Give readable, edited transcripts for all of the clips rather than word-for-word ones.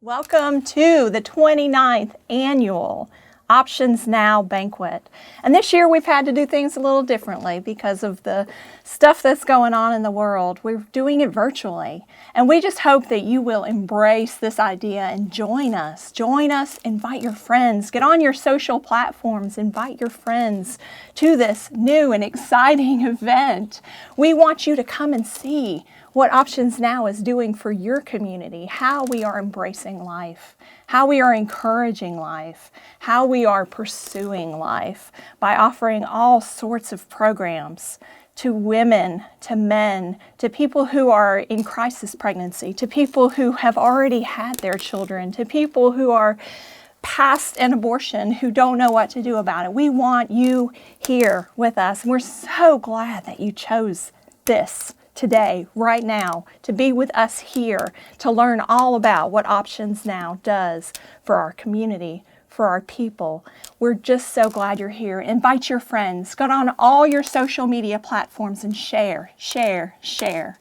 Welcome to the 29th annual Options Now banquet. And this year we've had to do things a little differently because of the stuff that's going on in the world. We're doing it virtually. And we just hope that you will embrace this idea and join us. Join us, invite your friends, get on your social platforms, invite your friends to this new and exciting event. We want you to come and see what Options Now is doing for your community, how we are embracing life, how we are encouraging life, how we are pursuing life by offering all sorts of programs to women, to men, to people who are in crisis pregnancy, to people who have already had their children, to people who are past an abortion who don't know what to do about it. We want you here with us. And we're so glad that you chose this today, right now, to be with us here, to learn all about what Options Now does for our community, for our people. We're just so glad you're here. Invite your friends. Go on all your social media platforms and share, share, share.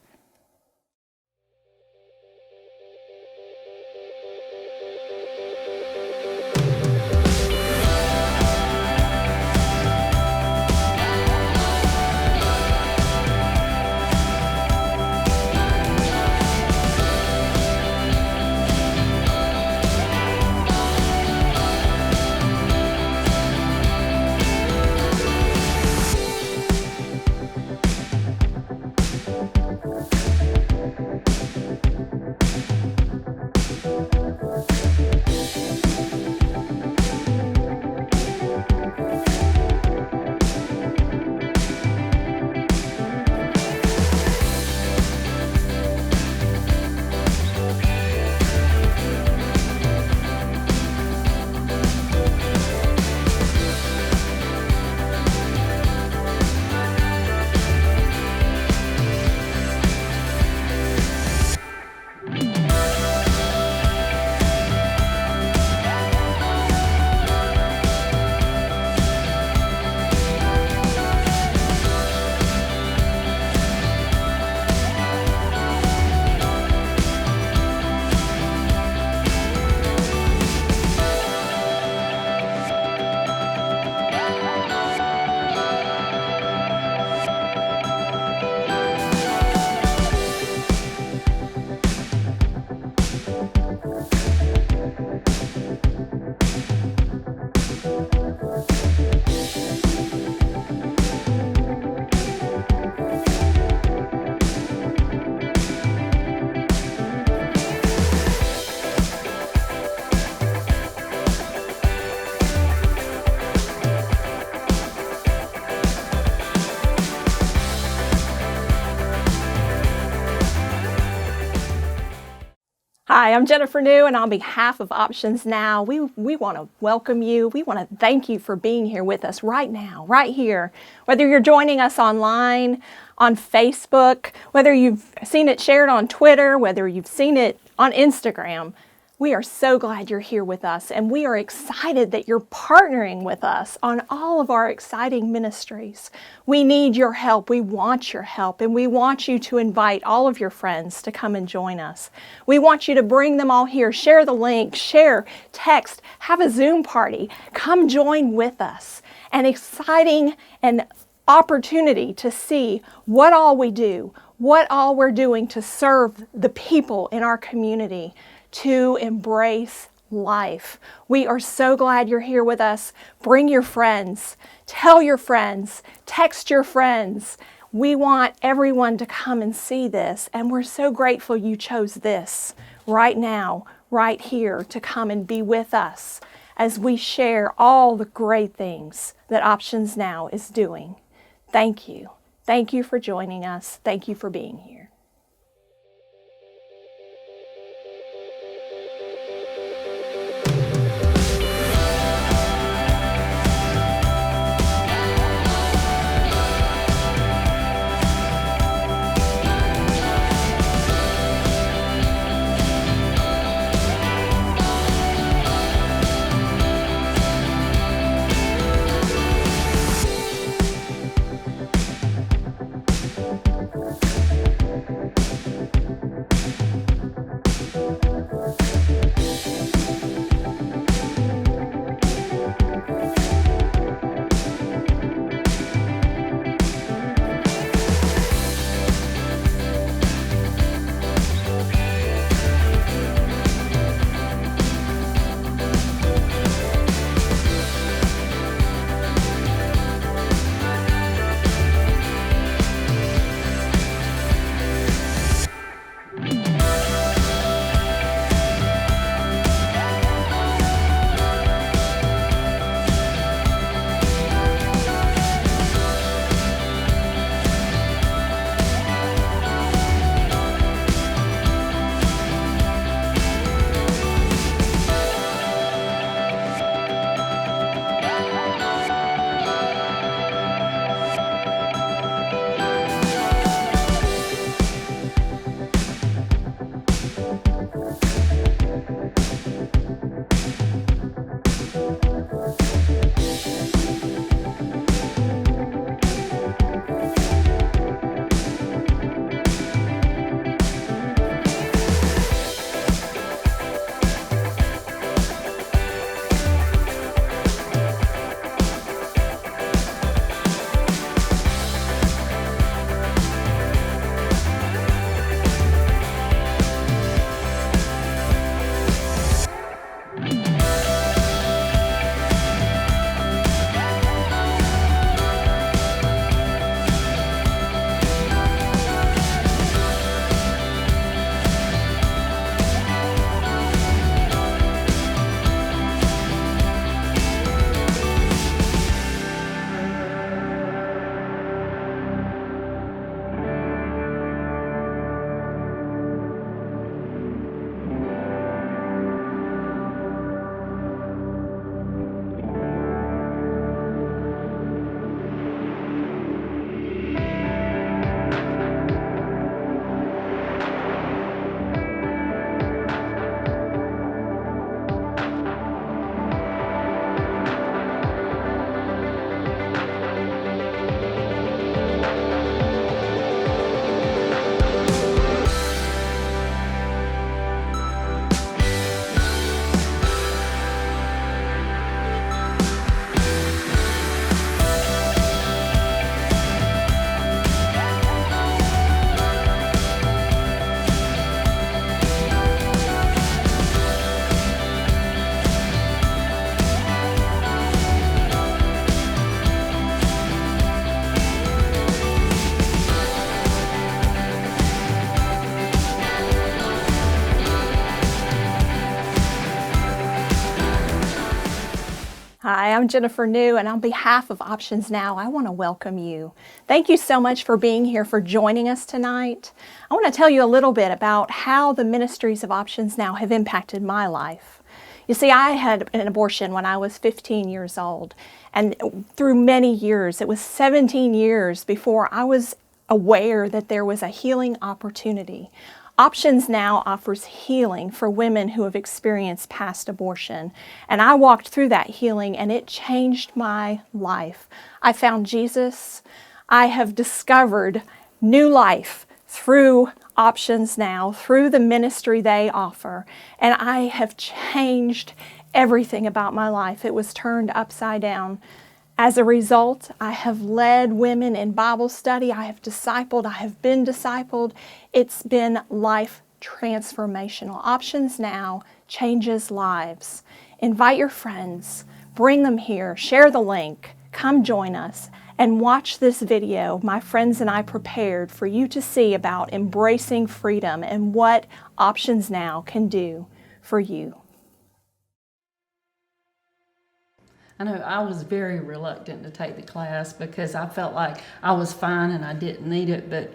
Hi, I'm Jennifer New, and on behalf of Options Now, we want to welcome you. We want to thank you for being here with us right now, right here. Whether you're joining us online, on Facebook, whether you've seen it shared on Twitter, whether you've seen it on Instagram, we are so glad you're here with us, and we are excited that you're partnering with us on all of our exciting ministries. We need your help. We want your help, and we want you to invite all of your friends to come and join us. We want you to bring them all here. Share the link, share, text, have a Zoom party. Come join with us. An exciting and opportunity to see what all we do, what all we're doing to serve the people in our community, to embrace life. We are so glad you're here with us. Bring your friends, tell your friends, text your friends. We want everyone to come and see this, and we're so grateful you chose this right now, right here, to come and be with us as we share all the great things that Options Now is doing. Thank you. Thank you for joining us. Thank you for being here. Hi, I'm Jennifer New, and on behalf of Options Now, I want to welcome you. Thank you so much for being here, for joining us tonight. I want to tell you a little bit about how the ministries of Options Now have impacted my life. You see, I had an abortion when I was 15 years old, and through many years, it was 17 years before I was aware that there was a healing opportunity. Options Now offers healing for women who have experienced past abortion. And I walked through that healing and it changed my life. I found Jesus. I have discovered new life through Options Now, through the ministry they offer. And I have changed everything about my life. It was turned upside down. As a result, I have led women in Bible study. I have discipled. I have been discipled. It's been life transformational. Options Now changes lives. Invite your friends. Bring them here. Share the link. Come join us and watch this video my friends and I prepared for you to see about embracing freedom and what Options Now can do for you. I know I was very reluctant to take the class because I felt like I was fine and I didn't need it. But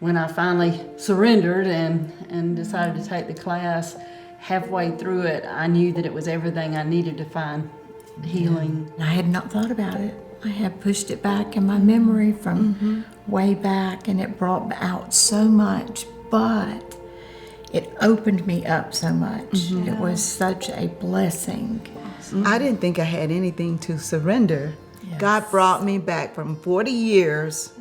when I finally surrendered and decided to take the class, halfway through it, I knew that it was everything I needed to find healing. I had not thought about it. I had pushed it back in my memory from way back, and it brought out so much, but it opened me up so much. It was such a blessing. I didn't think I had anything to surrender. Yes. God brought me back from 40 years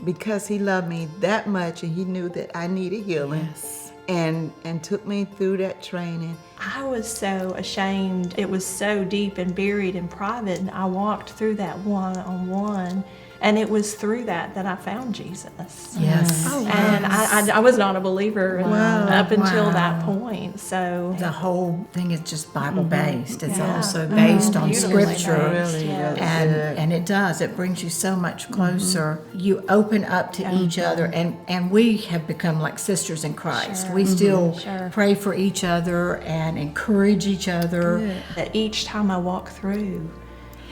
because He loved me that much and He knew that I needed healing. Yes. And took me through that training. I was so ashamed. It was so deep and buried and private. And I walked through that one-on-one. And it was through that I found Jesus. Yes. Oh, And I was not a believer up until Wow. that point. So The whole thing is just Bible based. It's Yeah. also based on Beautifully Scripture. based, Really, yes. really good. And it does. It brings you so much closer. You open up to each other, and we have become like sisters in Christ. Sure. We still Sure. pray for each other and encourage each other. that each time I walk through,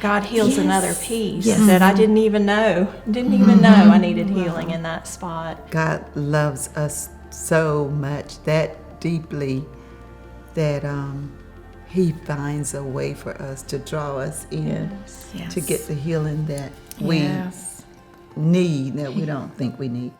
God heals Yes. another piece Yes. that I didn't even know. I needed healing in that spot. God loves us so much, that deeply, that He finds a way for us to draw us in Yes. to get the healing that we Yes. need, that we don't think we need.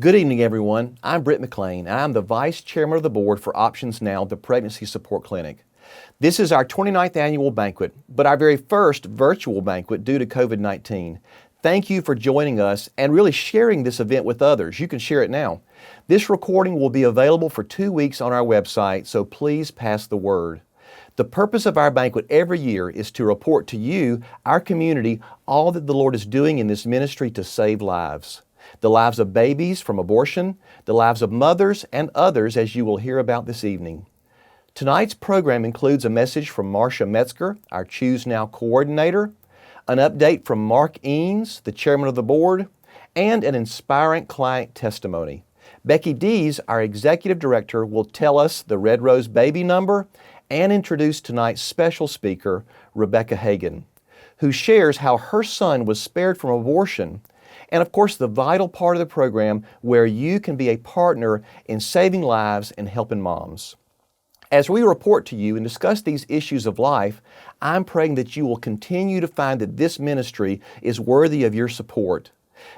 Good evening, everyone. I'm Britt McLane, and I'm the Vice Chairman of the Board for Options Now, the Pregnancy Support Clinic. This is our 29th annual banquet, but our very first virtual banquet due to COVID-19. Thank you for joining us and really sharing this event with others. You can share it now. This recording will be available for 2 weeks on our website, so please pass the word. The purpose of our banquet every year is to report to you, our community, all that the Lord is doing in this ministry to save lives. The lives of babies from abortion, the lives of mothers and others, as you will hear about this evening. Tonight's program includes a message from Marsha Metzger, our Choose Now coordinator, an update from Mark Eanes, the chairman of the board, and an inspiring client testimony. Becky Deas, our executive director, will tell us the Red Rose baby number and introduce tonight's special speaker, Rebekah Hagan, who shares how her son was spared from abortion, and of course the vital part of the program where you can be a partner in saving lives and helping moms. As we report to you and discuss these issues of life, I'm praying that you will continue to find that this ministry is worthy of your support.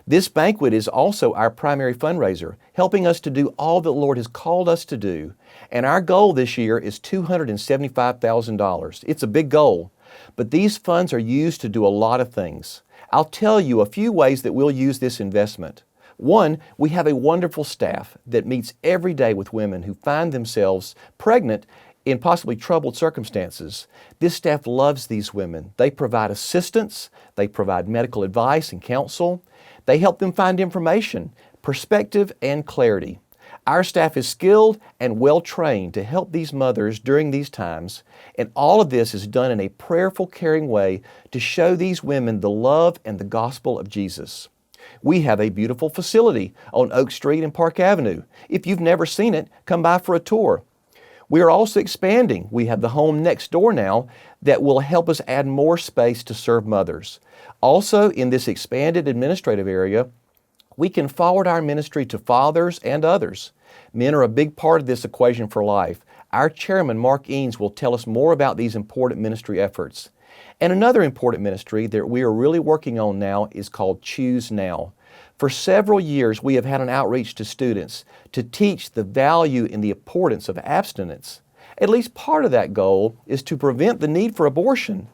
This banquet is also our primary fundraiser, helping us to do all that the Lord has called us to do. And our goal this year is $275,000. It's a big goal, but these funds are used to do a lot of things. I'll tell you a few ways that we'll use this investment. One, we have a wonderful staff that meets every day with women who find themselves pregnant in possibly troubled circumstances. This staff loves these women. They provide assistance, they provide medical advice and counsel, they help them find information, perspective, and clarity. Our staff is skilled and well-trained to help these mothers during these times, and all of this is done in a prayerful, caring way to show these women the love and the gospel of Jesus. We have a beautiful facility on Oak Street and Park Avenue. If you've never seen it, come by for a tour. We are also expanding. We have the home next door now that will help us add more space to serve mothers. Also, in this expanded administrative area, we can forward our ministry to fathers and others. Men are a big part of this equation for life. Our chairman, Mark Eanes, will tell us more about these important ministry efforts. And another important ministry that we are really working on now is called Choose Now. For several years, we have had an outreach to students to teach the value and the importance of abstinence. At least part of that goal is to prevent the need for abortion,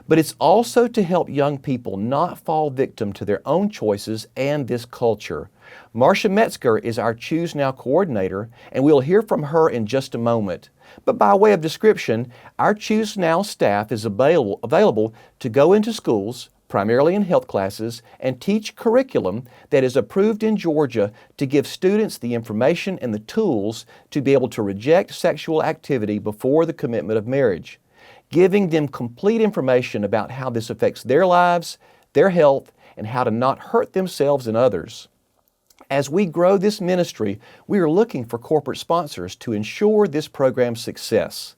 but it's also to help young people not fall victim to their own choices and this culture. Marsha Metzger is our Choose Now coordinator, and we'll hear from her in just a moment. But by way of description, our Choose Now staff is available to go into schools, primarily in health classes, and teach curriculum that is approved in Georgia to give students the information and the tools to be able to reject sexual activity before the commitment of marriage, giving them complete information about how this affects their lives, their health, and how to not hurt themselves and others. As we grow this ministry, we are looking for corporate sponsors to ensure this program's success.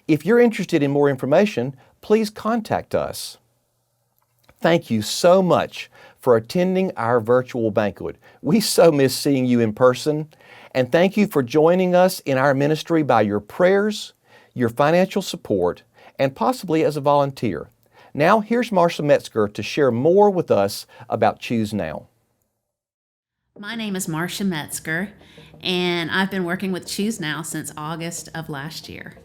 If you're interested in more information, please contact us. Thank you so much for attending our virtual banquet. We so miss seeing you in person, and thank you for joining us in our ministry by your prayers, your financial support, and possibly as a volunteer. Now, here's Marsha Metzger to share more with us about Choose Now. My name is Marsha Metzger, and I've been working with Choose Now since August of last year.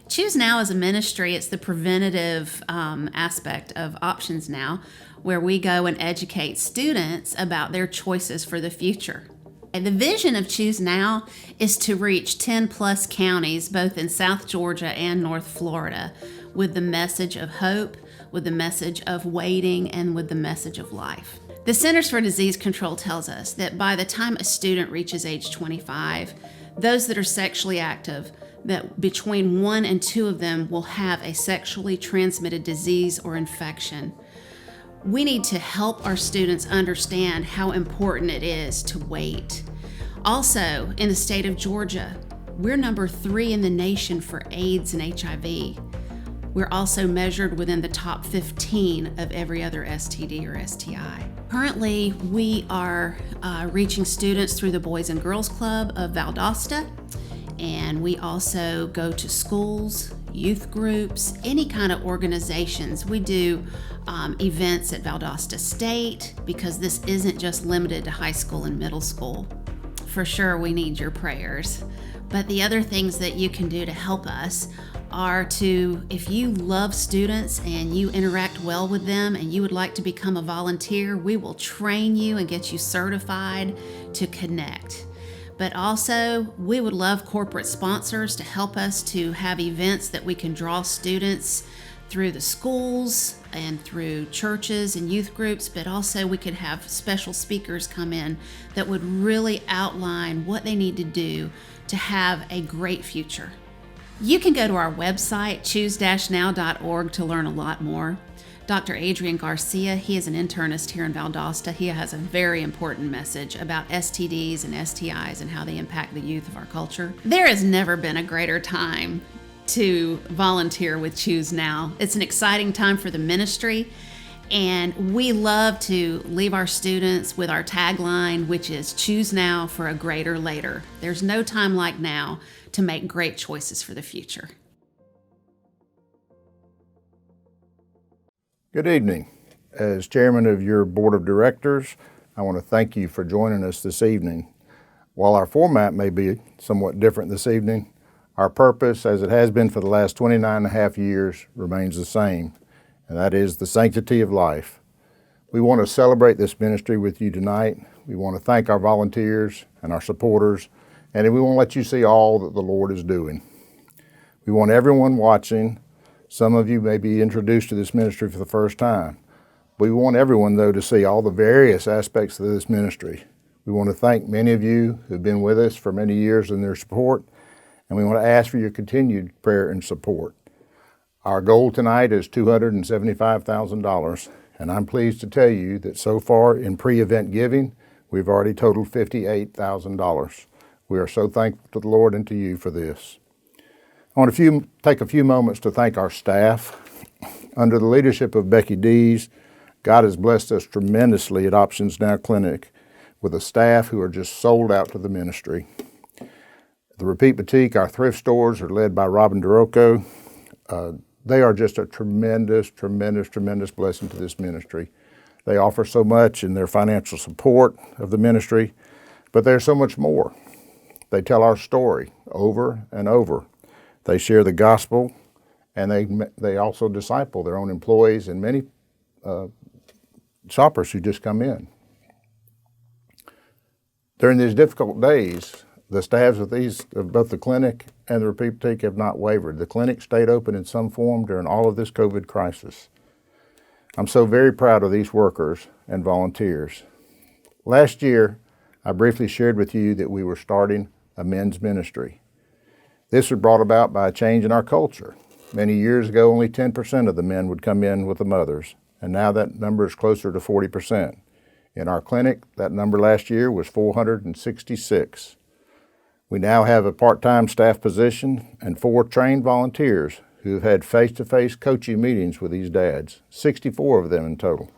Choose Now is a ministry. It's the preventative aspect of Options Now, where we go and educate students about their choices for the future. And the vision of Choose Now is to reach 10 plus counties, both in South Georgia and North Florida, with the message of hope, with the message of waiting, and with the message of life. The Centers for Disease Control tells us that by the time a student reaches age 25, those that are sexually active, that between 1 and 2 of them will have a sexually transmitted disease or infection. We need to help our students understand how important it is to wait. Also, in the state of Georgia, we're number 3 in the nation for AIDS and HIV. We're also measured within the top 15 of every other STD or STI. Currently, we are reaching students through the Boys and Girls Club of Valdosta, and we also go to schools, youth groups, any kind of organizations. We do events at Valdosta State because this isn't just limited to high school and middle school. For sure, we need your prayers. But the other things that you can do to help us are to, if you love students and you interact well with them and you would like to become a volunteer, we will train you and get you certified to connect. But also, we would love corporate sponsors to help us to have events that we can draw students through the schools and through churches and youth groups, but also we could have special speakers come in that would really outline what they need to do to have a great future. You can go to our website, choose-now.org, to learn a lot more. Dr. Adrian Garcia, he is an internist here in Valdosta. He has a very important message about STDs and STIs and how they impact the youth of our culture. There has never been a greater time to volunteer with Choose Now. It's an exciting time for the ministry, and we love to leave our students with our tagline, which is Choose Now for a Greater Later. There's no time like now to make great choices for the future. Good evening. As chairman of your board of directors, I want to thank you for joining us this evening. While our format may be somewhat different this evening, our purpose, as it has been for the last 29 and a half years, remains the same, and that is the sanctity of life. We want to celebrate this ministry with you tonight. We want to thank our volunteers and our supporters, and we want to let you see all that the Lord is doing. We want everyone watching. Some of you may be introduced to this ministry for the first time. We want everyone, though, to see all the various aspects of this ministry. We want to thank many of you who have been with us for many years in their support, and we want to ask for your continued prayer and support. Our goal tonight is $275,000, and I'm pleased to tell you that so far in pre-event giving, we've already totaled $58,000. We are so thankful to the Lord and to you for this. I want to take a few moments to thank our staff. Under the leadership of Becky Deas, God has blessed us tremendously at Options Now Clinic with a staff who are just sold out to the ministry. The Repeat Boutique, our thrift stores, are led by Robin DeRocco. They are just a tremendous blessing to this ministry. They offer so much in their financial support of the ministry, but there's so much more. They tell our story over and over. They share the gospel, and they also disciple their own employees and many shoppers who just come in. During these difficult days, the staffs of both the clinic and the Repeat Boutique have not wavered. The clinic stayed open in some form during all of this COVID crisis. I'm so very proud of these workers and volunteers. Last year, I briefly shared with you that we were starting a men's ministry. This was brought about by a change in our culture. Many years ago, only 10% of the men would come in with the mothers, and now that number is closer to 40%. In our clinic, that number last year was 466. We now have a part-time staff position and 4 trained volunteers who have had face-to-face coaching meetings with these dads, 64 of them in total,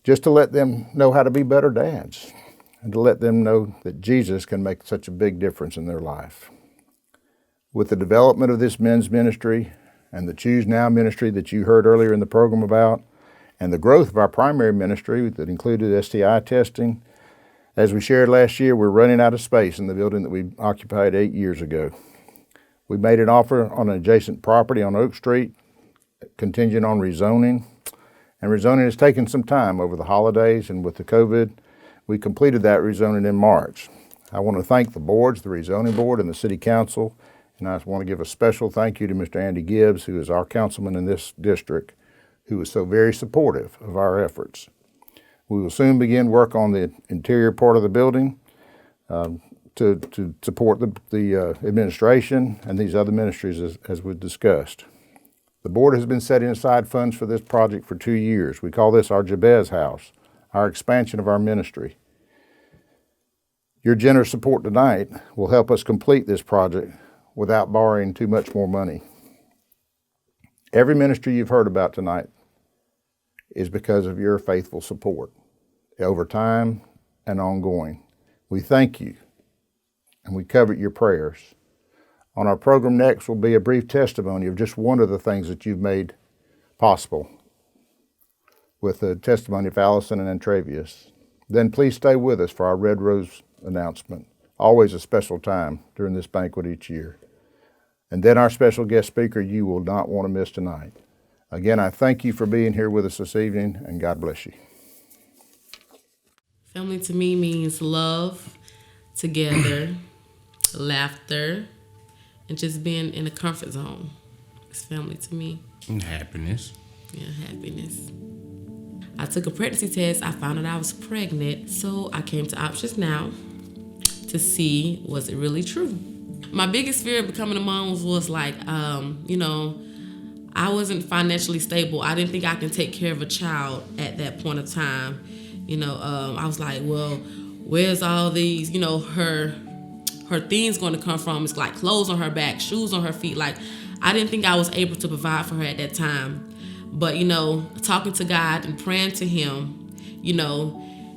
just to let them know how to be better dads and to let them know that Jesus can make such a big difference in their life. With the development of this men's ministry and the Choose Now ministry that you heard earlier in the program about, and the growth of our primary ministry that included STI testing, as we shared last year, we're running out of space in the building that we occupied 8 years ago. We made an offer on an adjacent property on Oak Street, contingent on rezoning, and rezoning has taken some time over the holidays, and with the COVID, we completed that rezoning in March. I want to thank the boards, the rezoning board and the city council, and I want to give a special thank you to Mr. Andy Gibbs, who is our councilman in this district, who was so very supportive of our efforts. We will soon begin work on the interior part of the building to support the administration and these other ministries as we've discussed. The board has been setting aside funds for this project for 2 years. We call this our Jabez house, our expansion of our ministry. Your generous support tonight will help us complete this project without borrowing too much more money. Every ministry you've heard about tonight is because of your faithful support over time and ongoing. We thank you and we covet your prayers. On our program next will be a brief testimony of just one of the things that you've made possible, with the testimony of Allison Antraveus. Then please stay with us for our Red Rose announcement, always a special time during this banquet each year. And then our special guest speaker you will not want to miss tonight. Again, I thank you for being here with us this evening, and God bless you. Family to me means love, together, laughter, and just being in a comfort zone. It's family to me. And happiness. Yeah, happiness. I took a pregnancy test. I found out I was pregnant, so I came to Options Now to see, was it really true? My biggest fear of becoming a mom was like, I wasn't financially stable. I didn't think I could take care of a child at that point of time. I was like, well, where's all these, her things going to come from? It's like clothes on her back, shoes on her feet. Like, I didn't think I was able to provide for her at that time. But, talking to God and praying to him,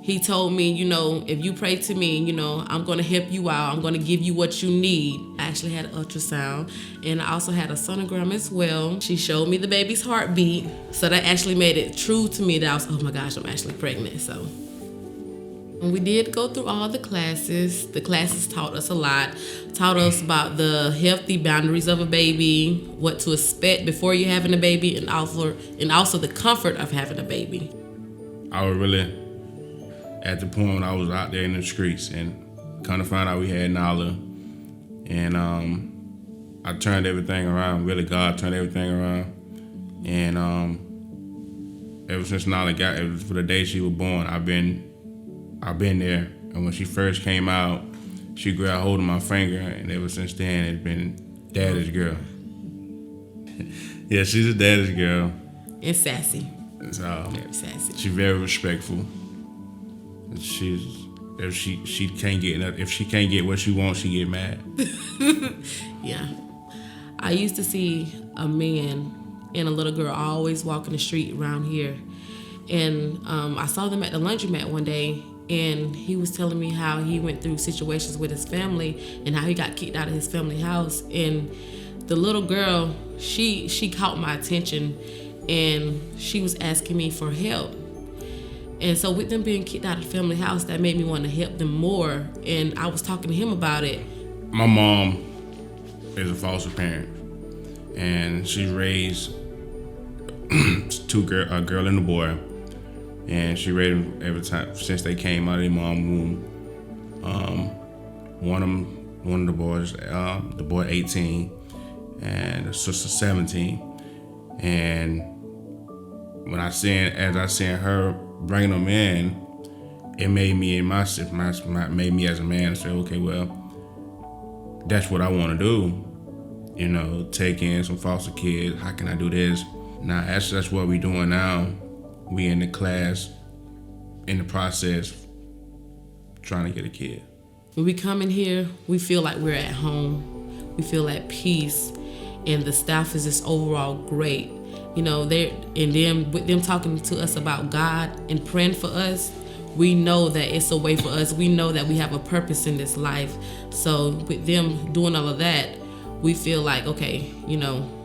he told me, if you pray to me, I'm going to help you out. I'm going to give you what you need. I actually had an ultrasound, and I also had a sonogram as well. She showed me the baby's heartbeat. So that actually made it true to me that I was, oh my gosh, I'm actually pregnant. So we did go through all the classes. The classes taught us a lot. Taught us about the healthy boundaries of a baby, what to expect before you're having a baby, and also the comfort of having a baby. I was really at the point when I was out there in the streets, and kind of found out we had Nyla, and I turned everything around. Really, God turned everything around, and ever since Nyla got, it was for the day she was born, I've been there. And when she first came out, she grabbed hold of my finger, and ever since then, it's been daddy's girl. Yeah, she's a daddy's girl. And sassy. So, very sassy. She's very respectful. If she can't get what she wants, she get mad. Yeah. I used to see a man and a little girl always walking the street around here. And I saw them at the laundromat one day, and he was telling me how he went through situations with his family and how he got kicked out of his family house. And the little girl, she caught my attention, and she was asking me for help. And so with them being kicked out of the family house, that made me want to help them more. And I was talking to him about it. My mom is a foster parent, and she raised a girl and a boy. And she raised them every time since they came out of their mom's womb. One of the boys, the boy 18, and the sister 17. And as I seen her bringing them in, it made me made me as a man say, okay, well, that's what I want to do. Take in some foster kids. How can I do this? Now that's what we're doing now. We in the class, in the process, trying to get a kid. When we come in here, we feel like we're at home. We feel at peace, and the staff is just overall great. With them talking to us about God and praying for us, we know that it's a way for us. We know that we have a purpose in this life. So with them doing all of that, we feel like, okay,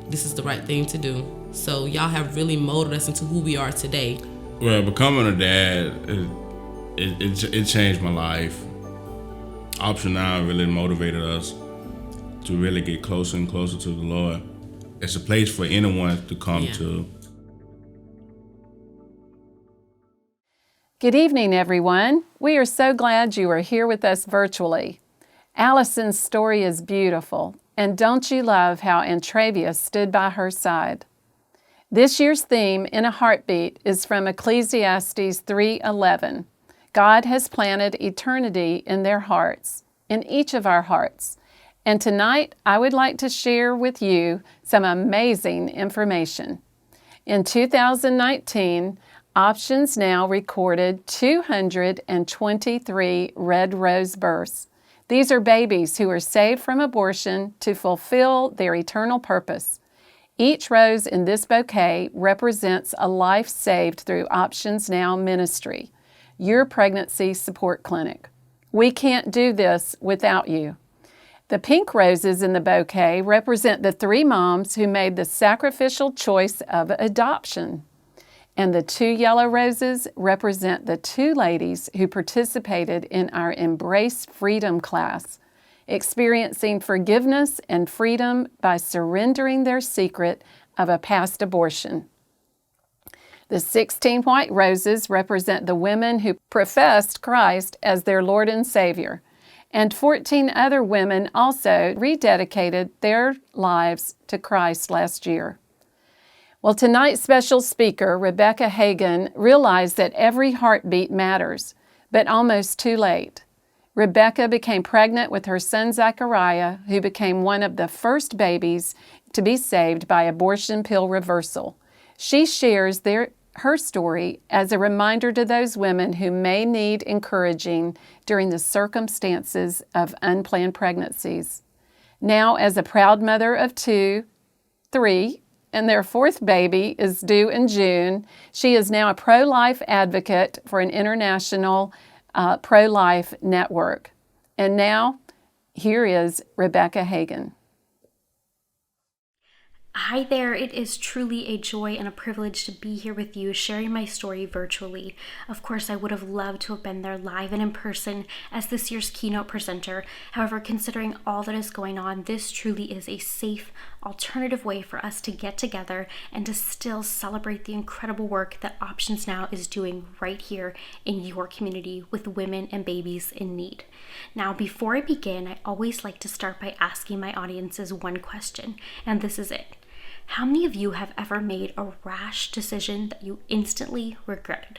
this is the right thing to do. So y'all have really molded us into who we are today. Well, becoming a dad, it changed my life. Option Now really motivated us to really get closer and closer to the Lord. It's a place for anyone to come to. Good evening, everyone. We are so glad you are here with us virtually. Allison's story is beautiful, and don't you love how Antravius stood by her side? This year's theme, In a Heartbeat, is from Ecclesiastes 3:11. God has planted eternity in their hearts, in each of our hearts. And tonight, I would like to share with you some amazing information. In 2019, Options Now recorded 223 red rose births. These are babies who are saved from abortion to fulfill their eternal purpose. Each rose in this bouquet represents a life saved through Options Now ministry, your pregnancy support clinic. We can't do this without you. The pink roses in the bouquet represent the 3 moms who made the sacrificial choice of adoption. And the 2 yellow roses represent the 2 ladies who participated in our Embrace Freedom class, experiencing forgiveness and freedom by surrendering their secret of a past abortion. The 16 white roses represent the women who professed Christ as their Lord and Savior, and 14 other women also rededicated their lives to Christ last year. Well, tonight's special speaker, Rebekah Hagan, realized that every heartbeat matters, but almost too late. Rebekah became pregnant with her son Zachariah, who became one of the first babies to be saved by abortion pill reversal. She shares her story as a reminder to those women who may need encouraging during the circumstances of unplanned pregnancies. Now, as a proud mother of 3, and their 4th baby is due in June, she is now a pro-life advocate for an international pro-life network. And now, here is Rebekah Hagan. Hi there, it is truly a joy and a privilege to be here with you, sharing my story virtually. Of course, I would have loved to have been there live and in person as this year's keynote presenter. However, considering all that is going on, this truly is a safe, alternative way for us to get together and to still celebrate the incredible work that Options Now is doing right here in your community with women and babies in need. Now, before I begin, I always like to start by asking my audiences one question, and this is it. How many of you have ever made a rash decision that you instantly regretted?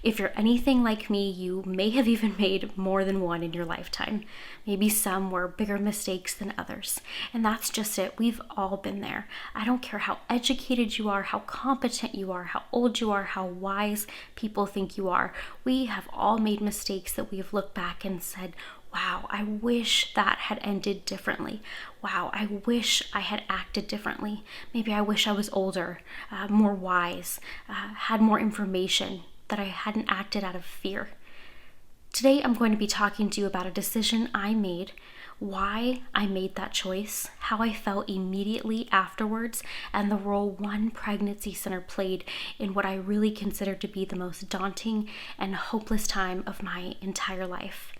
If you're anything like me, you may have even made more than one in your lifetime. Maybe some were bigger mistakes than others. And that's just it. We've all been there. I don't care how educated you are, how competent you are, how old you are, how wise people think you are. We have all made mistakes that we have looked back and said, wow, I wish that had ended differently. Wow, I wish I had acted differently. Maybe I wish I was older, more wise, had more information, that I hadn't acted out of fear. Today, I'm going to be talking to you about a decision I made, why I made that choice, how I felt immediately afterwards, and the role one pregnancy center played in what I really consider to be the most daunting and hopeless time of my entire life.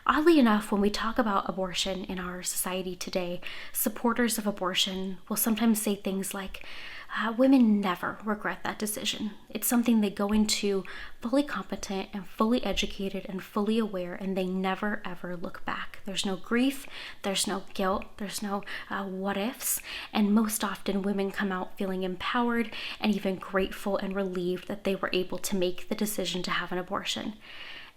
Oddly enough, when we talk about abortion in our society today, supporters of abortion will sometimes say things like, women never regret that decision. It's something they go into fully competent and fully educated and fully aware, and they never ever look back. There's no grief, there's no guilt, there's no what ifs, and most often women come out feeling empowered and even grateful and relieved that they were able to make the decision to have an abortion.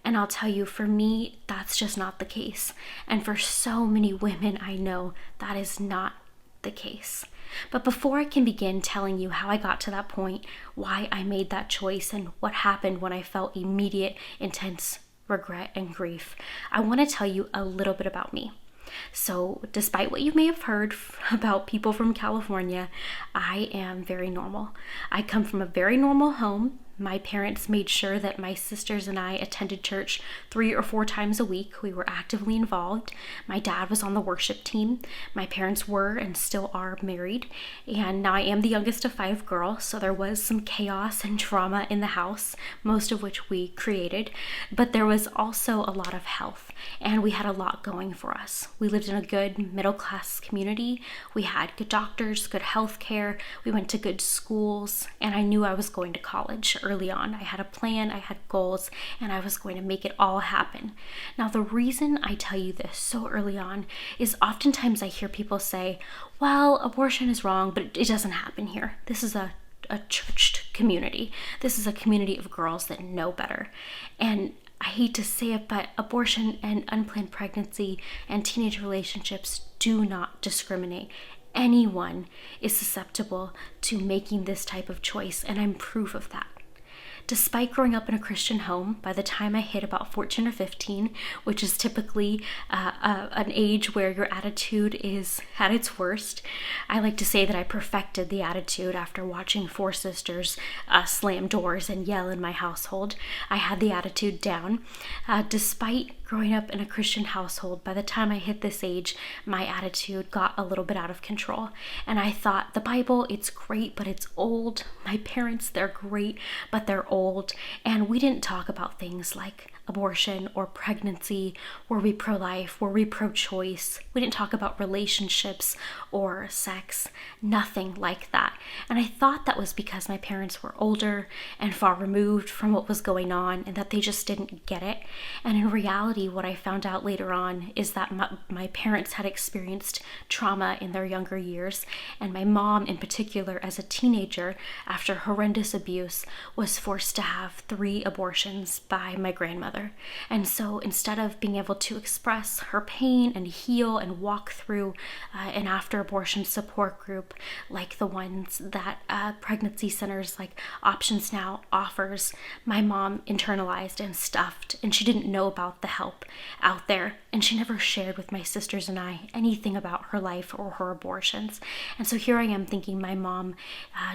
And I'll tell you, for me, that's just not the case. And for so many women I know, that is not the case. But before I can begin telling you how I got to that point, why I made that choice, and what happened when I felt immediate, intense regret and grief, I want to tell you a little bit about me. So despite what you may have heard about people from California, I am very normal. I come from a very normal home. My parents made sure that my sisters and I attended church 3 or 4 times a week. We were actively involved. My dad was on the worship team. My parents were and still are married. And now I am the youngest of 5 girls, so there was some chaos and drama in the house, most of which we created. But there was also a lot of health, and we had a lot going for us. We lived in a good middle-class community. We had good doctors, good health care. We went to good schools, and I knew I was going to college early on. I had a plan, I had goals, and I was going to make it all happen. Now, the reason I tell you this so early on is oftentimes I hear people say, well, abortion is wrong, but it doesn't happen here. This is a churched community. This is a community of girls that know better. And I hate to say it, but abortion and unplanned pregnancy and teenage relationships do not discriminate. Anyone is susceptible to making this type of choice, and I'm proof of that. Despite growing up in a Christian home, by the time I hit about 14 or 15, which is typically an age where your attitude is at its worst, I like to say that I perfected the attitude after watching four sisters slam doors and yell in my household. I had the attitude down. Despite growing up in a Christian household, by the time I hit this age, my attitude got a little bit out of control. And I thought, the Bible, it's great, but it's old. My parents, they're great, but they're old. And we didn't talk about things like abortion or pregnancy. Were we pro-life? Were we pro-choice? We didn't talk about relationships or sex. Nothing like that. And I thought that was because my parents were older and far removed from what was going on, and that they just didn't get it. And in reality, what I found out later on is that my parents had experienced trauma in their younger years, and my mom in particular, as a teenager, after horrendous abuse, was forced to have 3 abortions by my grandmother. And so instead of being able to express her pain and heal and walk through an after-abortion support group like the ones that pregnancy centers like Options Now offers, my mom internalized and stuffed, and she didn't know about the help out there, and she never shared with my sisters and I anything about her life or her abortions. And so here I am thinking my mom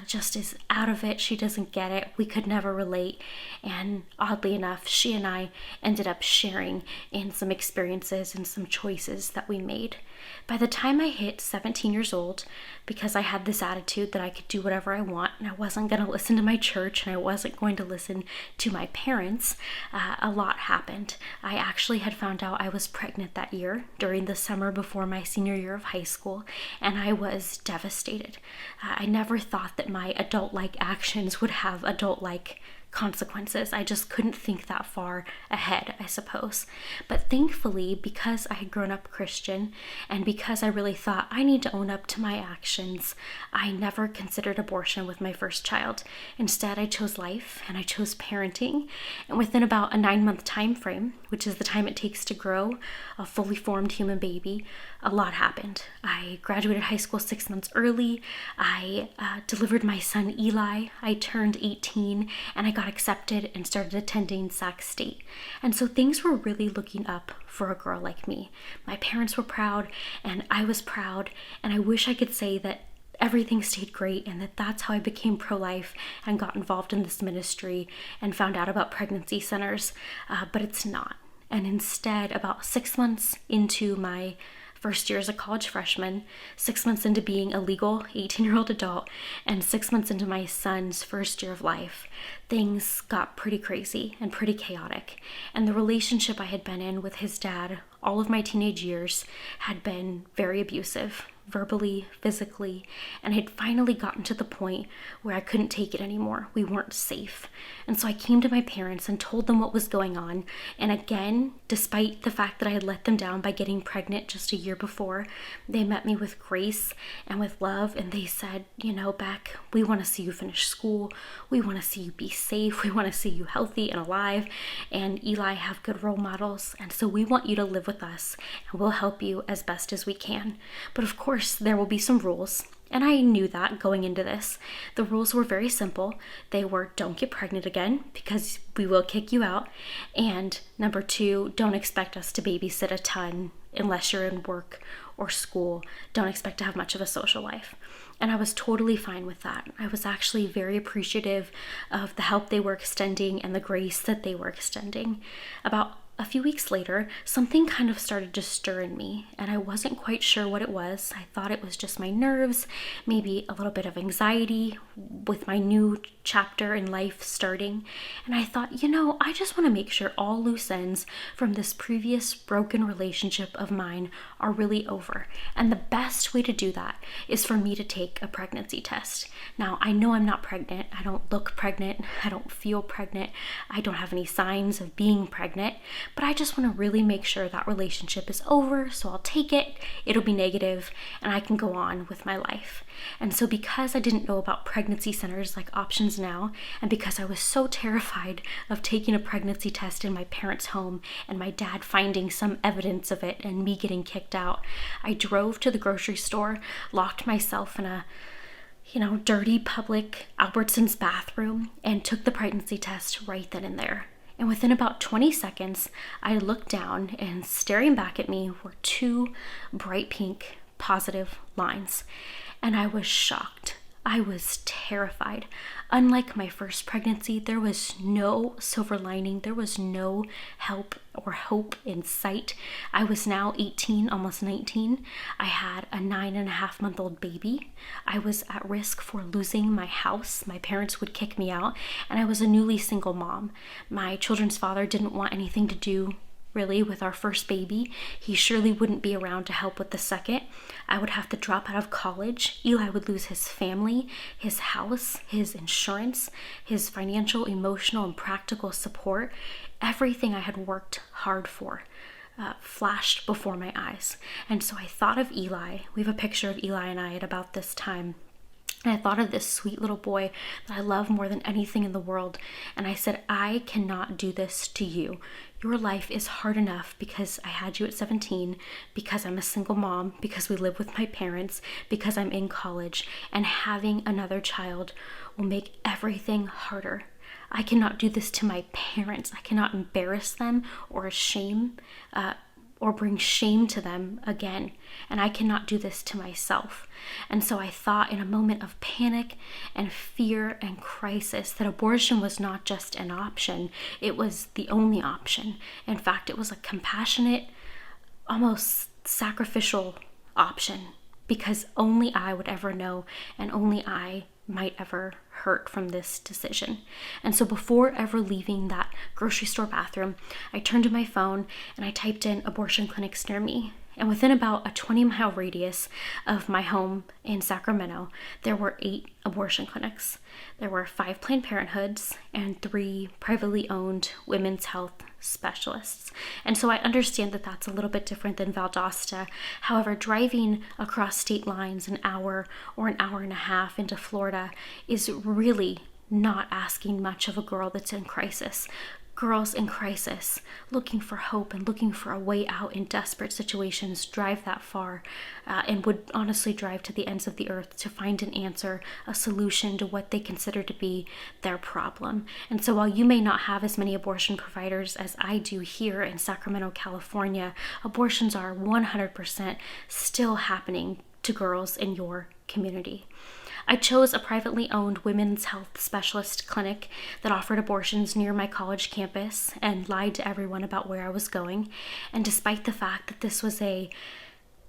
just is out of it. She doesn't get it. We could never relate. And oddly enough, she and I ended up sharing in some experiences and some choices that we made. By the time I hit 17 years old, because I had this attitude that I could do whatever I want and I wasn't going to listen to my church and I wasn't going to listen to my parents, a lot happened. I actually had found out I was pregnant that year during the summer before my senior year of high school, and I was devastated. I never thought that my adult-like actions would have adult-like consequences. I just couldn't think that far ahead, I suppose. But thankfully, because I had grown up Christian and because I really thought I need to own up to my actions, I never considered abortion with my first child. Instead, I chose life and I chose parenting. And within about a 9-month time frame, which is the time it takes to grow a fully formed human baby, a lot happened. I graduated high school 6 months early. I delivered my son Eli. I turned 18 and I got accepted and started attending Sac State. And so things were really looking up for a girl like me. My parents were proud and I was proud, and I wish I could say that everything stayed great and that's how I became pro-life and got involved in this ministry and found out about pregnancy centers, but it's not. And instead, about 6 months into my first year as a college freshman, 6 months into being a legal 18-year-old adult, and 6 months into my son's first year of life, things got pretty crazy and pretty chaotic. And the relationship I had been in with his dad all of my teenage years had been very abusive, verbally, physically, and had finally gotten to the point where I couldn't take it anymore. We weren't safe. And so I came to my parents and told them what was going on. And again, despite the fact that I had let them down by getting pregnant just a year before, they met me with grace and with love, and they said, Beck, we want to see you finish school. We want to see you be safe. We want to see you healthy and alive. And Eli have good role models. And so we want you to live with us, and we'll help you as best as we can. But of course, there will be some rules. And I knew that going into this. The rules were very simple. They were, don't get pregnant again because we will kick you out. And number 2, don't expect us to babysit a ton unless you're in work or school. Don't expect to have much of a social life. And I was totally fine with that. I was actually very appreciative of the help they were extending and the grace that they were extending. About a few weeks later, something kind of started to stir in me, and I wasn't quite sure what it was. I thought it was just my nerves, maybe a little bit of anxiety with my new chapter in life starting. And I thought, I just want to make sure all loose ends from this previous broken relationship of mine are really over. And the best way to do that is for me to take a pregnancy test. Now, I know I'm not pregnant. I don't look pregnant. I don't feel pregnant. I don't have any signs of being pregnant. But I just want to really make sure that relationship is over, so I'll take it, it'll be negative, and I can go on with my life. And so because I didn't know about pregnancy centers like Options Now, and because I was so terrified of taking a pregnancy test in my parents' home and my dad finding some evidence of it and me getting kicked out, I drove to the grocery store, locked myself in a dirty public Albertsons bathroom and took the pregnancy test right then and there. And within about 20 seconds, I looked down, and staring back at me were 2 bright pink positive lines. And I was shocked. I was terrified. Unlike my first pregnancy, there was no silver lining. There was no help or hope in sight. I was now 18, almost 19. I had a 9.5-month-old baby. I was at risk for losing my house. My parents would kick me out, and I was a newly single mom. My children's father didn't want anything to do really with our first baby. He surely wouldn't be around to help with the second. I would have to drop out of college. Eli would lose his family, his house, his insurance, his financial, emotional, and practical support. Everything I had worked hard for flashed before my eyes. And so I thought of Eli. We have a picture of Eli and I at about this time. And I thought of this sweet little boy that I love more than anything in the world. And I said, I cannot do this to you. Your life is hard enough because I had you at 17, because I'm a single mom, because we live with my parents, because I'm in college, and having another child will make everything harder. I cannot do this to my parents. I cannot embarrass them or bring shame to them again. And I cannot do this to myself. And so I thought, in a moment of panic and fear and crisis, that abortion was not just an option. It was the only option. In fact, it was a compassionate, almost sacrificial option, because only I would ever know, and only I might ever hurt from this decision. And so before ever leaving that grocery store bathroom, I turned to my phone and I typed in abortion clinics near me. And within about a 20-mile radius of my home in Sacramento, there were 8 abortion clinics. There were 5 Planned Parenthoods and 3 privately owned women's health specialists. And so I understand that that's a little bit different than Valdosta. However, driving across state lines an hour or an hour and a half into Florida is really not asking much of a girl that's in crisis. Girls in crisis, looking for hope and looking for a way out in desperate situations, drive that far and would honestly drive to the ends of the earth to find an answer, a solution to what they consider to be their problem. And so while you may not have as many abortion providers as I do here in Sacramento, California, abortions are 100% still happening to girls in your community. I chose a privately owned women's health specialist clinic that offered abortions near my college campus and lied to everyone about where I was going. And despite the fact that this was a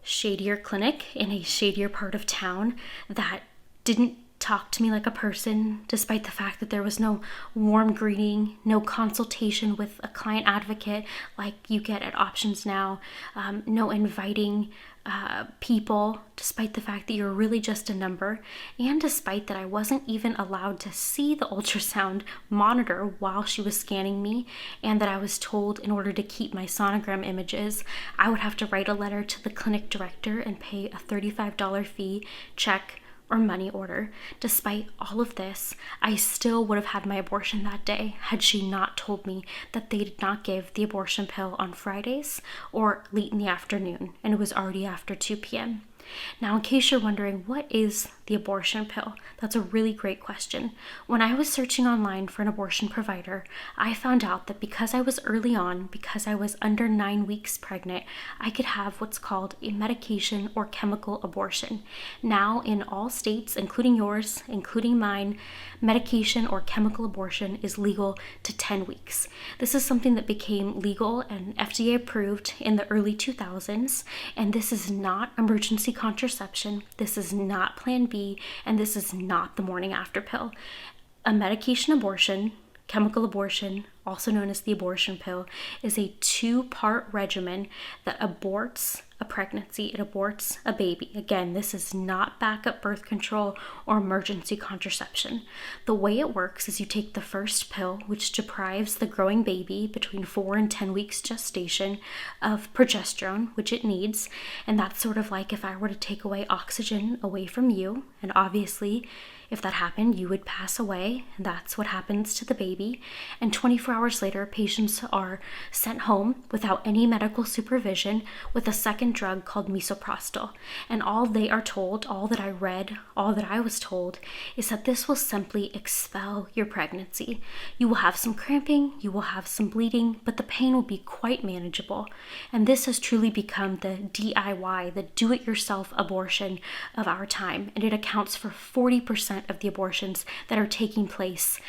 shadier clinic in a shadier part of town that didn't talk to me like a person, despite the fact that there was no warm greeting, no consultation with a client advocate like you get at Options Now, no inviting people, despite the fact that you're really just a number, and despite that I wasn't even allowed to see the ultrasound monitor while she was scanning me, and that I was told in order to keep my sonogram images, I would have to write a letter to the clinic director and pay a $35 fee, check, or money order. Despite all of this, I still would have had my abortion that day had she not told me that they did not give the abortion pill on Fridays or late in the afternoon, and it was already after 2 p.m. Now, in case you're wondering, what is the abortion pill? That's a really great question. When I was searching online for an abortion provider, I found out that because I was early on, because I was under 9 weeks pregnant, I could have what's called a medication or chemical abortion. Now, in all states, including yours, including mine, medication or chemical abortion is legal to 10 weeks. This is something that became legal and FDA approved in the early 2000s, and this is not emergency contraception, this is not Plan B, and this is not the morning after pill. A medication abortion, chemical abortion, also known as the abortion pill, is a 2-part regimen that aborts a pregnancy, it aborts a baby. Again, this is not backup birth control or emergency contraception. The way it works is you take the first pill, which deprives the growing baby between 4 and 10 weeks gestation of progesterone, which it needs, and that's sort of like if I were to take away oxygen away from you, and obviously If that happened, you would pass away. That's what happens to the baby. And 24 hours later, patients are sent home without any medical supervision with a second drug called misoprostol. And all they are told, all that I read, all that I was told, is that this will simply expel your pregnancy. You will have some cramping, you will have some bleeding, but the pain will be quite manageable. And this has truly become the DIY, the do-it-yourself abortion of our time. And it accounts for 40% of the abortions that are taking place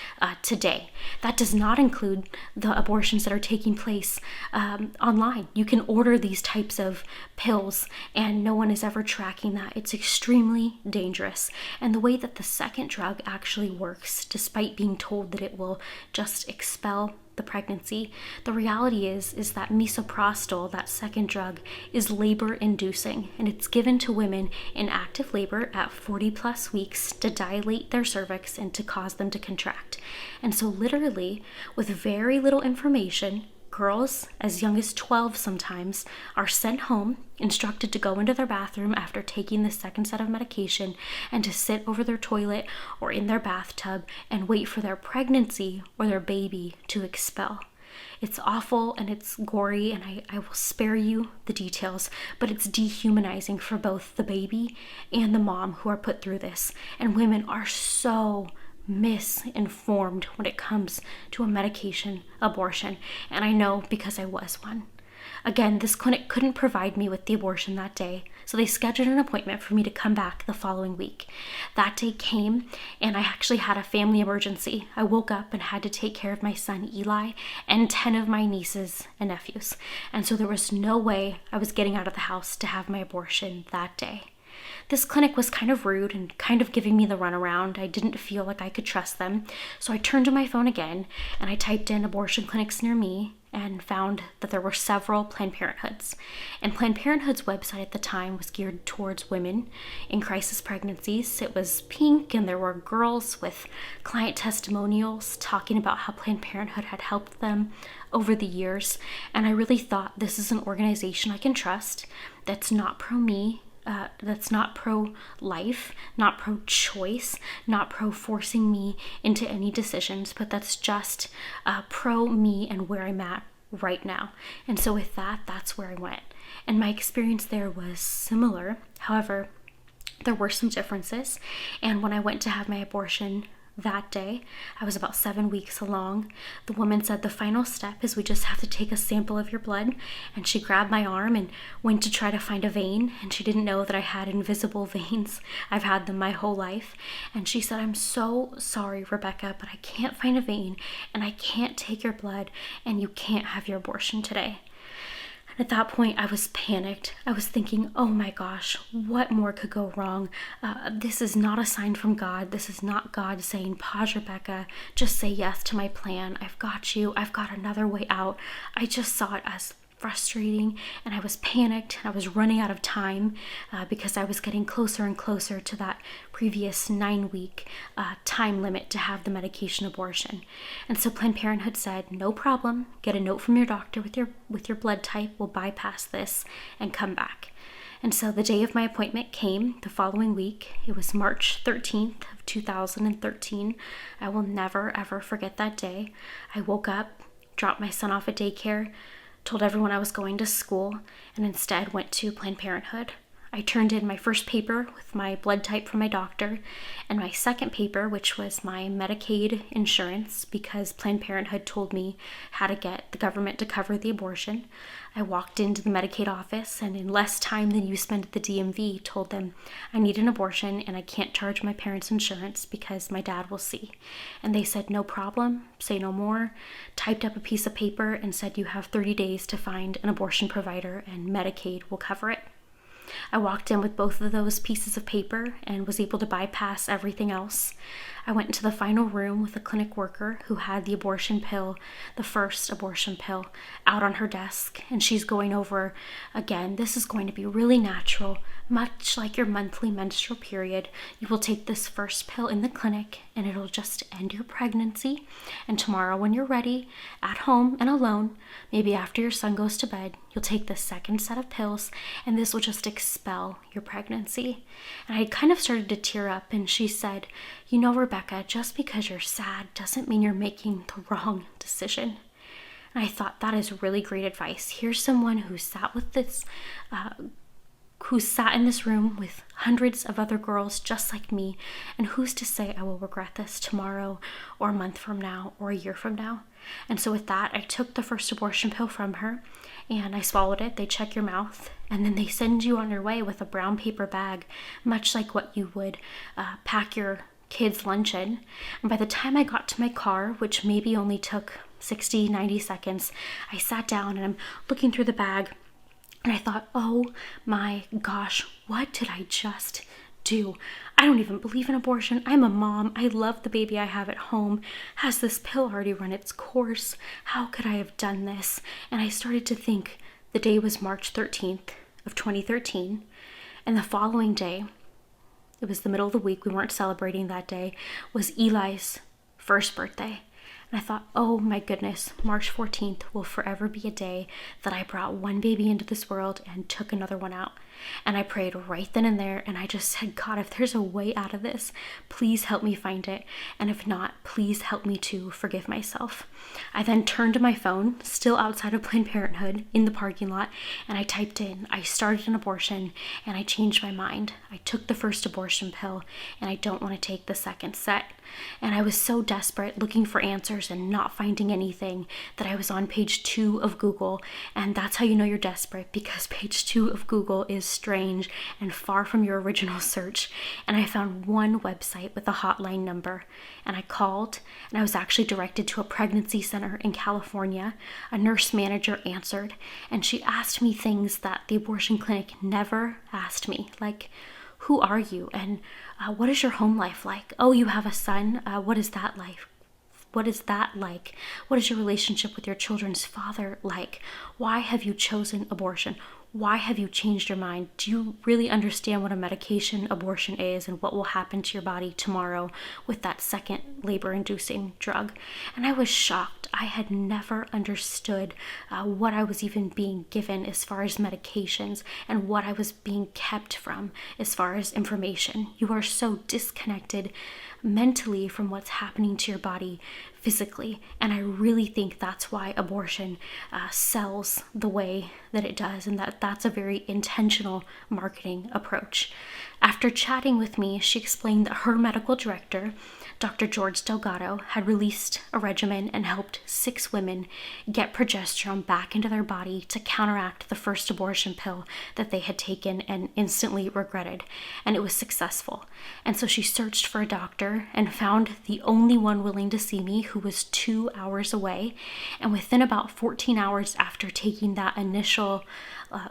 today. That does not include the abortions that are taking place online. You can order these types of pills and no one is ever tracking that. It's extremely dangerous. And the way that the second drug actually works, despite being told that it will just expel the pregnancy, the reality is that misoprostol, that second drug, is labor inducing, and it's given to women in active labor at 40 plus weeks to dilate their cervix and to cause them to contract. And so literally, with very little information, girls as young as 12 sometimes are sent home, instructed to go into their bathroom after taking the second set of medication and to sit over their toilet or in their bathtub and wait for their pregnancy or their baby to expel. It's awful and it's gory, and I will spare you the details, but it's dehumanizing for both the baby and the mom who are put through this. And women are so misinformed when it comes to a medication abortion, and I know because I was one. Again, this clinic couldn't provide me with the abortion that day, so they scheduled an appointment for me to come back the following week. That day came, and I actually had a family emergency. I woke up and had to take care of my son Eli and 10 of my nieces and nephews, and so there was no way I was getting out of the house to have my abortion that day. This clinic was kind of rude and kind of giving me the runaround. I didn't feel like I could trust them. So I turned to my phone again and I typed in abortion clinics near me and found that there were several Planned Parenthoods. And Planned Parenthood's website at the time was geared towards women in crisis pregnancies. It was pink and there were girls with client testimonials talking about how Planned Parenthood had helped them over the years. And I really thought, this is an organization I can trust that's not pro-me, that's not pro-life, not pro-choice, not pro-forcing me into any decisions, but that's just pro-me and where I'm at right now. And so with that, that's where I went. And my experience there was similar. However, there were some differences. And when I went to have my abortion that day, I was about 7 weeks along. The woman said the final step is we just have to take a sample of your blood, and she grabbed my arm and went to try to find a vein, and she didn't know that I had invisible veins. I've had them my whole life. And she said, I'm so sorry, Rebekah, but I can't find a vein and I can't take your blood and you can't have your abortion today. At that point, I was panicked. I was thinking, oh my gosh, what more could go wrong? This is not a sign from God. This is not God saying, pause, Rebekah, just say yes to my plan. I've got you. I've got another way out. I just saw it as frustrating, and I was panicked. I was running out of time because I was getting closer and closer to that previous 9-week time limit to have the medication abortion. And so Planned Parenthood said, no problem, get a note from your doctor with your blood type, we'll bypass this and come back. And so the day of my appointment came the following week. It was March 13th of 2013. I will never ever forget that day. I woke up, dropped my son off at daycare, told everyone I was going to school, and instead went to Planned Parenthood. I turned in my first paper with my blood type from my doctor, and my second paper, which was my Medicaid insurance, because Planned Parenthood told me how to get the government to cover the abortion. I walked into the Medicaid office, and in less time than you spend at the DMV, told them I need an abortion and I can't charge my parents' insurance because my dad will see. And they said, no problem, say no more, typed up a piece of paper and said you have 30 days to find an abortion provider and Medicaid will cover it. I walked in with both of those pieces of paper and was able to bypass everything else. I went into the final room with a clinic worker who had the abortion pill, the first abortion pill, out on her desk, and she's going over, again, this is going to be really natural, much like your monthly menstrual period. You will take this first pill in the clinic, and it'll just end your pregnancy, and tomorrow when you're ready, at home and alone, maybe after your son goes to bed, you'll take the second set of pills, and this will just expel your pregnancy. And I kind of started to tear up, and she said, you know, Rebekah, just because you're sad doesn't mean you're making the wrong decision. And I thought, that is really great advice. Here's someone who sat with this, who sat in this room with hundreds of other girls just like me, and who's to say I will regret this tomorrow or a month from now or a year from now. And so with that, I took the first abortion pill from her, and I swallowed it. They check your mouth, and then they send you on your way with a brown paper bag, much like what you would pack your kids' lunch in. And by the time I got to my car, which maybe only took 60, 90 seconds, I sat down and I'm looking through the bag, and I thought, oh my gosh, what did I just do? I don't even believe in abortion. I'm a mom. I love the baby I have at home. Has this pill already run its course? How could I have done this? And I started to think, the day was March 13th of 2013, and the following day, it was the middle of the week, we weren't celebrating that day, was Eli's first birthday. And I thought, oh my goodness, March 14th will forever be a day that I brought one baby into this world and took another one out. And I prayed right then and there, and I just said, God, if there's a way out of this, please help me find it. And if not, please help me to forgive myself. I then turned to my phone, still outside of Planned Parenthood, in the parking lot, and I typed in, I started an abortion, and I changed my mind. I took the first abortion pill, and I don't want to take the second set. And I was so desperate, looking for answers and not finding anything, that I was on page 2 of Google. And that's how you know you're desperate, because page 2 of Google is strange and far from your original search. And I found one website with a hotline number, and I called, and I was actually directed to a pregnancy center in California. A nurse manager answered, and she asked me things that the abortion clinic never asked me, like, who are you? And what is your home life like? Oh, you have a son? What is that like? What is that like? What is your relationship with your children's father like? Why have you chosen abortion? Why have you changed your mind? Do you really understand what a medication abortion is and what will happen to your body tomorrow with that second labor-inducing drug? And I was shocked. I had never understood what I was even being given as far as medications and what I was being kept from as far as information. You are so disconnected mentally from what's happening to your body physically, and I really think that's why abortion sells the way that it does, and that's a very intentional marketing approach. After chatting with me, she explained that her medical director, Dr. George Delgado, had released a regimen and helped 6 women get progesterone back into their body to counteract the first abortion pill that they had taken and instantly regretted, and it was successful. And so she searched for a doctor and found the only one willing to see me, who was 2 hours away. And within about 14 hours after taking that initial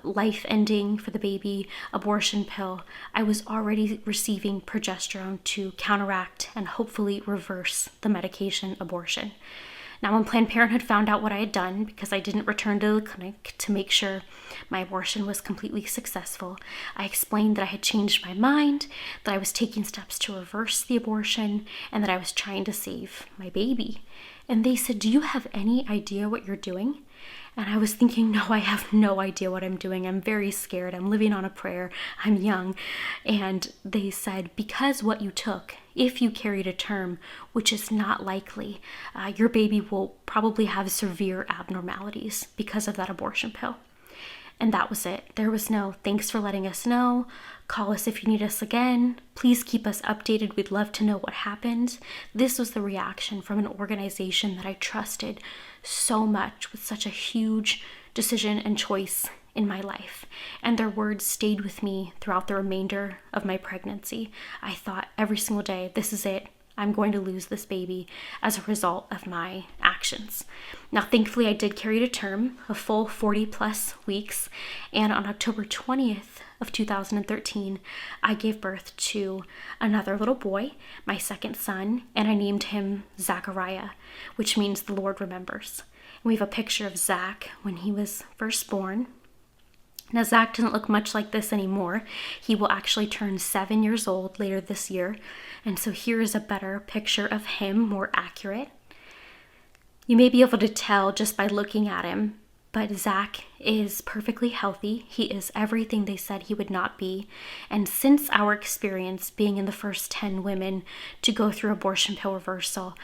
life-ending for the baby abortion pill, I was already receiving progesterone to counteract and hopefully reverse the medication abortion. Now, when Planned Parenthood found out what I had done, because I didn't return to the clinic to make sure my abortion was completely successful, I explained that I had changed my mind, that I was taking steps to reverse the abortion, and that I was trying to save my baby. And they said, do you have any idea what you're doing? And I was thinking, no, I have no idea what I'm doing. I'm very scared. I'm living on a prayer. I'm young. And they said, because what you took, if you carry to term, which is not likely, your baby will probably have severe abnormalities because of that abortion pill. And that was it. There was no, thanks for letting us know. Call us if you need us again. Please keep us updated. We'd love to know what happened. This was the reaction from an organization that I trusted so much, with such a huge decision and choice in my life. And their words stayed with me throughout the remainder of my pregnancy. I thought every single day, this is it. I'm going to lose this baby as a result of my actions. Now, thankfully, I did carry to term a full 40 plus weeks. And on October 20th of 2013, I gave birth to another little boy, my second son, and I named him Zachariah, which means the Lord remembers. And we have a picture of Zach when he was first born. Now, Zach doesn't look much like this anymore. He will actually turn 7 years old later this year. And so here is a better picture of him, more accurate. You may be able to tell just by looking at him, but Zach is perfectly healthy. He is everything they said he would not be. And since our experience being in the first 10 women to go through abortion pill reversal,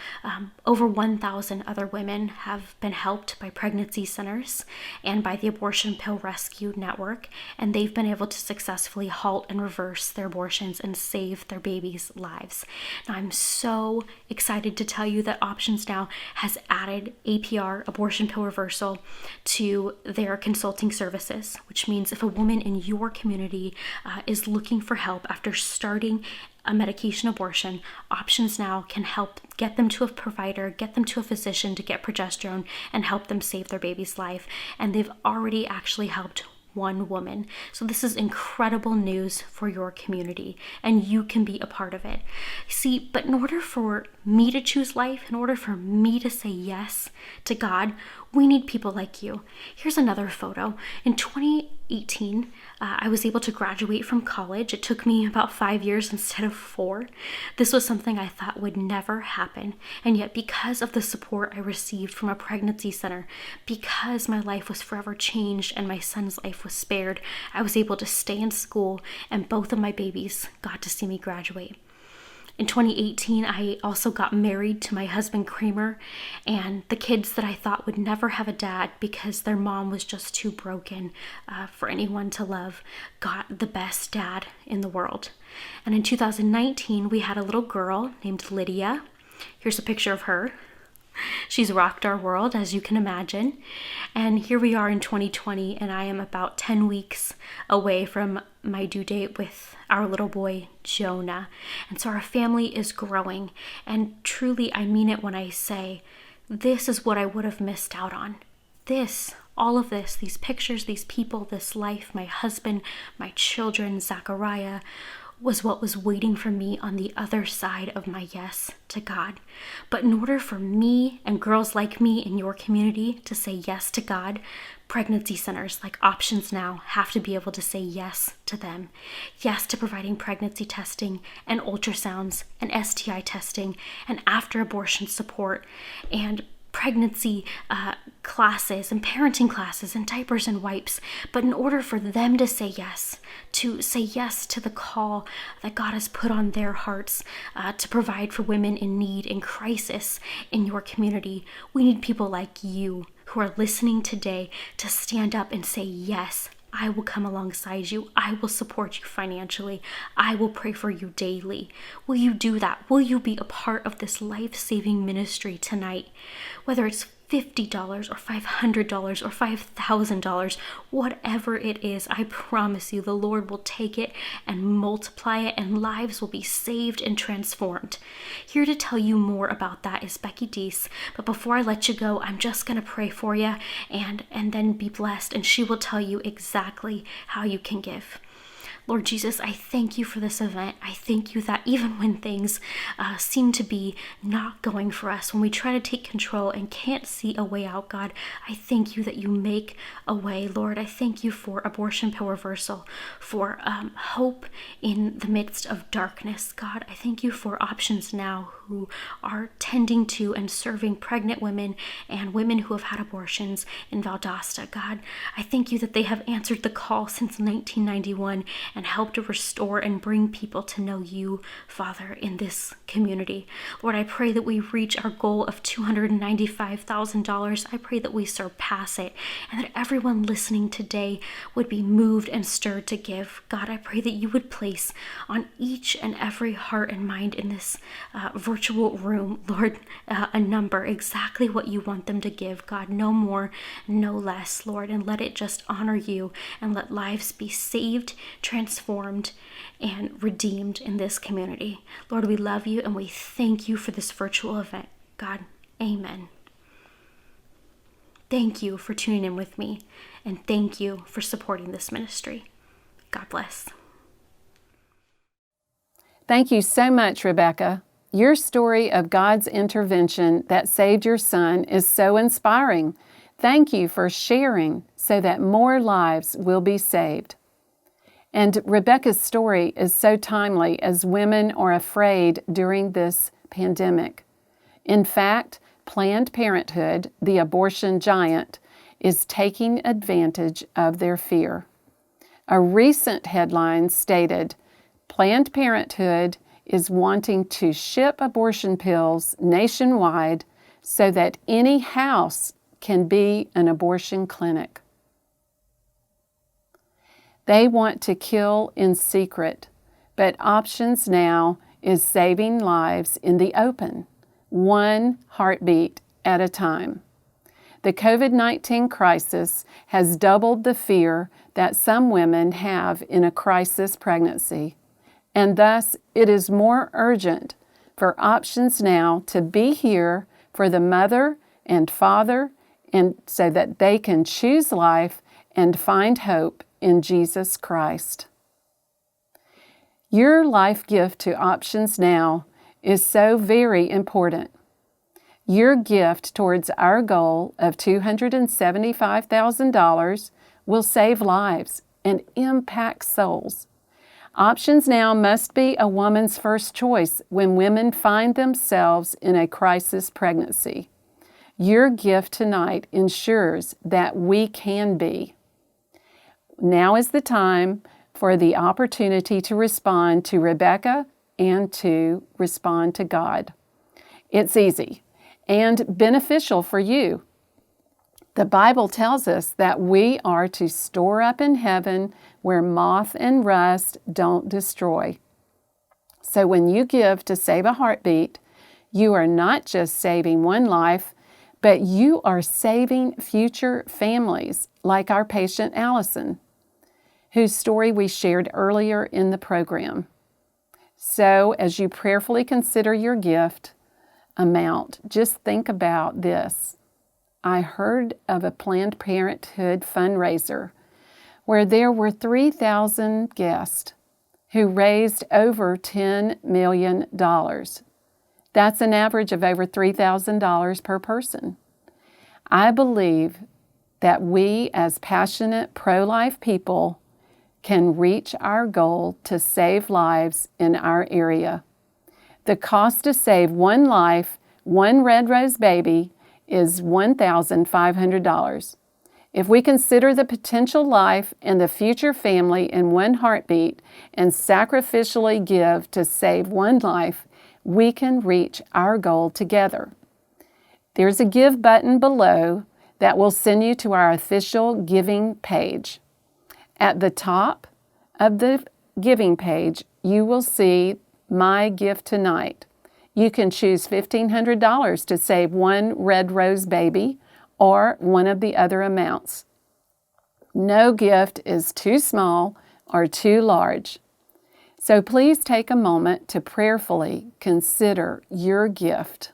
over 1,000 other women have been helped by pregnancy centers and by the Abortion Pill Rescue Network, and they've been able to successfully halt and reverse their abortions and save their babies' lives. Now, I'm so excited to tell you that Options Now has added APR, abortion pill reversal, to their consulting services, which means if a woman in your community is looking for help after starting a medication abortion, Options Now can help get them to a provider, get them to a physician to get progesterone and help them save their baby's life. And they've already actually helped one woman. So this is incredible news for your community, and you can be a part of it. See, but in order for me to choose life, in order for me to say yes to God, we need people like you. Here's another photo. In 2018, I was able to graduate from college. It took me about 5 years instead of 4. This was something I thought would never happen. And yet, because of the support I received from a pregnancy center, because my life was forever changed and my son's life was spared, I was able to stay in school, and both of my babies got to see me graduate. In 2018, I also got married to my husband, Kramer, and the kids that I thought would never have a dad because their mom was just too broken for anyone to love, got the best dad in the world. And in 2019, we had a little girl named Lydia. Here's a picture of her. She's rocked our world, as you can imagine. And here we are in 2020, and I am about 10 weeks away from my due date with our little boy, Jonah. And so our family is growing. And truly, I mean it when I say, this is what I would have missed out on. All of this, these pictures, these people, this life, my husband, my children, Zachariah, was what was waiting for me on the other side of my yes to God. But in order for me and girls like me in your community to say yes to God, pregnancy centers like Options Now have to be able to say yes to them. Yes to providing pregnancy testing and ultrasounds and STI testing and after abortion support and pregnancy classes and parenting classes and diapers and wipes. But in order for them to say yes to the call that God has put on their hearts to provide for women in need, in crisis in your community, we need people like you who are listening today to stand up and say, yes, I will come alongside you. I will support you financially. I will pray for you daily. Will you do that? Will you be a part of this life-saving ministry tonight? Whether it's $50 or $500 or $5,000, whatever it is, I promise you the Lord will take it and multiply it, and lives will be saved and transformed. Here to tell you more about that is Becky Deas. But before I let you go, I'm just going to pray for you and then be blessed, and she will tell you exactly how you can give. Lord Jesus, I thank you for this event. I thank you that even when things seem to be not going for us, when we try to take control and can't see a way out, God, I thank you that you make a way. Lord, I thank you for abortion pill reversal, for hope in the midst of darkness. God, I thank you for Options Now, who are tending to and serving pregnant women and women who have had abortions in Valdosta. God, I thank you that they have answered the call since 1991 and help to restore and bring people to know you, Father, in this community. Lord, I pray that we reach our goal of $295,000. I pray that we surpass it, and that everyone listening today would be moved and stirred to give. God, I pray that you would place on each and every heart and mind in this virtual room, Lord, a number, exactly what you want them to give. God, no more, no less, Lord, and let it just honor you, and let lives be saved, transformed, and redeemed in this community. Lord, we love you and we thank you for this virtual event. God, amen. Thank you for tuning in with me, and thank you for supporting this ministry. God bless. Thank you so much, Rebekah. Your story of God's intervention that saved your son is so inspiring. Thank you for sharing so that more lives will be saved. And Rebekah's story is so timely as women are afraid during this pandemic. In fact, Planned Parenthood, the abortion giant, is taking advantage of their fear. A recent headline stated, Planned Parenthood is wanting to ship abortion pills nationwide so that any house can be an abortion clinic. They want to kill in secret, but Options Now is saving lives in the open, one heartbeat at a time. The COVID-19 crisis has doubled the fear that some women have in a crisis pregnancy, and thus it is more urgent for Options Now to be here for the mother and father, and so that they can choose life and find hope in Jesus Christ. Your life gift to Options Now is so very important. Your gift towards our goal of $275,000 will save lives and impact souls. Options Now must be a woman's first choice when women find themselves in a crisis pregnancy. Your gift tonight ensures that we can be. Now is the time for the opportunity to respond to Rebekah and to respond to God. It's easy and beneficial for you. The Bible tells us that we are to store up in heaven where moth and rust don't destroy. So when you give to Save a Heartbeat, you are not just saving one life, but you are saving future families like our patient Allison, whose story we shared earlier in the program. So as you prayerfully consider your gift amount, just think about this. I heard of a Planned Parenthood fundraiser where there were 3,000 guests who raised over $10 million. That's an average of over $3,000 per person. I believe that we as passionate pro-life people can reach our goal to save lives in our area. The cost to save one life, one red rose baby, is $1,500. If we consider the potential life and the future family in one heartbeat and sacrificially give to save one life, we can reach our goal together. There's a give button below that will send you to our official giving page. At the top of the giving page, you will see My Gift Tonight. You can choose $1,500 to save one red rose baby or one of the other amounts. No gift is too small or too large. So please take a moment to prayerfully consider your gift.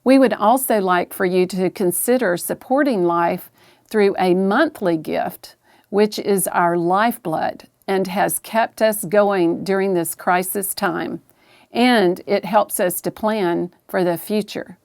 We would also like for you to consider supporting life through a monthly gift, which is our lifeblood and has kept us going during this crisis time, and it helps us to plan for the future.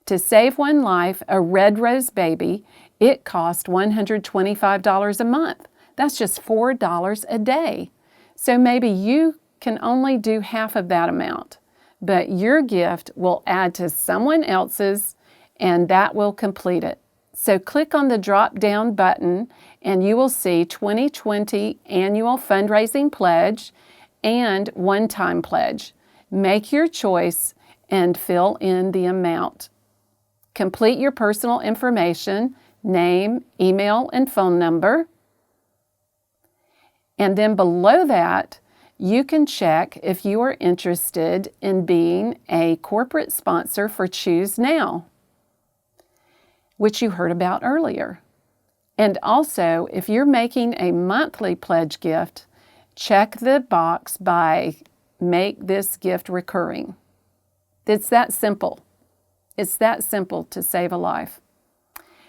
To save one life, a red rose baby, it costs $125 a month. That's just $4 a day. So maybe you can only do half of that amount, but your gift will add to someone else's, and that will complete it. So click on the drop-down button and you will see 2020 Annual Fundraising Pledge and One-Time Pledge. Make your choice and fill in the amount. Complete your personal information, name, email, and phone number. And then below that, you can check if you are interested in being a corporate sponsor for Choose Now, which you heard about earlier. And also, if you're making a monthly pledge gift, check the box by Make This Gift Recurring. It's that simple. It's that simple to save a life.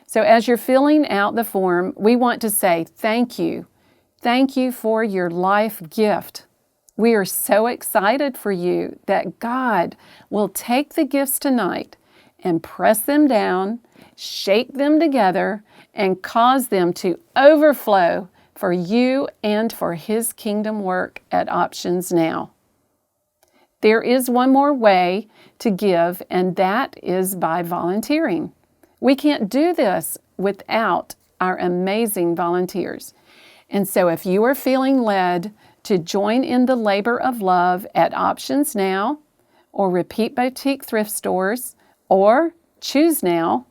So as you're filling out the form, we want to say thank you Thank you for your life gift. We are so excited for you that God will take the gifts tonight and press them down, shake them together, and cause them to overflow for you and for His kingdom work at Options Now. There is one more way to give, and that is by volunteering. We can't do this without our amazing volunteers. And so if you are feeling led to join in the labor of love at Options Now, or Repeat Boutique Thrift Stores, or Choose Now,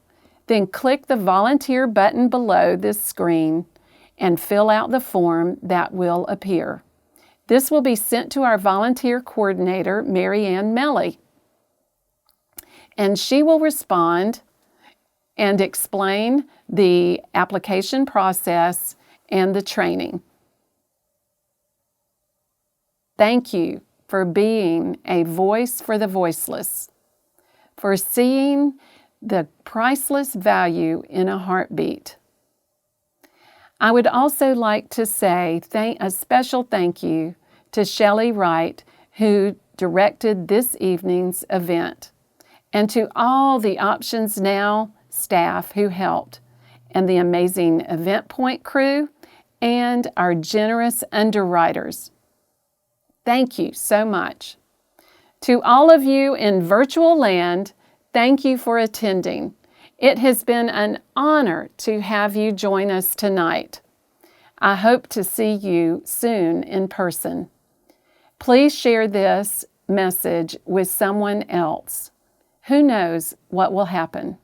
then click the volunteer button below this screen and fill out the form that will appear. This will be sent to our volunteer coordinator, Mary Ann Melly, and she will respond and explain the application process and the training. Thank you for being a voice for the voiceless, for seeing the priceless value in a heartbeat. I would also like to say a special thank you to Shelley Wright, who directed this evening's event, and to all the Options Now staff who helped, and the amazing Event Point crew, and our generous underwriters. Thank you so much. To all of you in virtual land, thank you for attending. It has been an honor to have you join us tonight. I hope to see you soon in person. Please share this message with someone else. Who knows what will happen?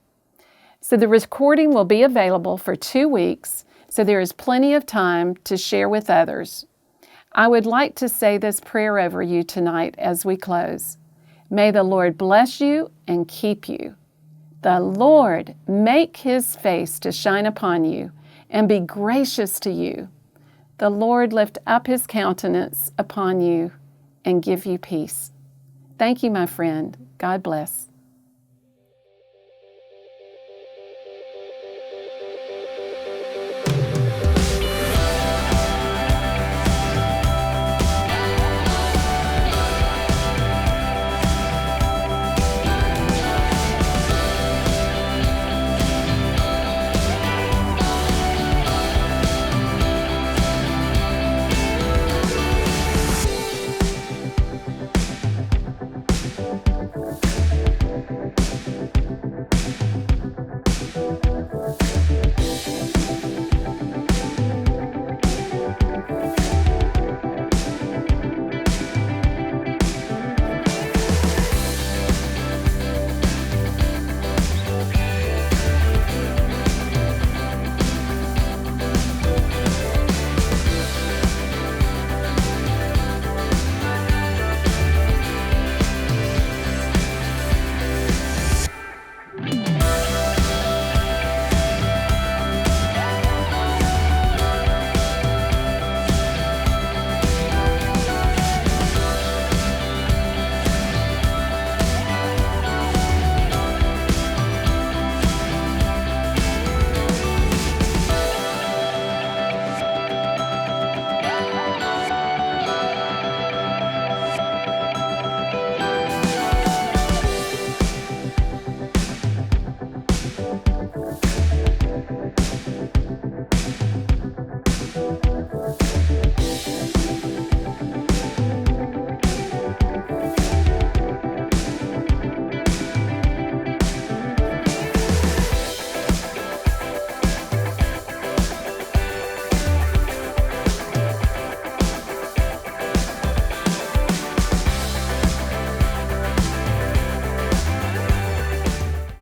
So the recording will be available for 2 weeks, so there is plenty of time to share with others. I would like to say this prayer over you tonight as we close. May the Lord bless you and keep you. The Lord make His face to shine upon you and be gracious to you. The Lord lift up His countenance upon you and give you peace. Thank you, my friend. God bless.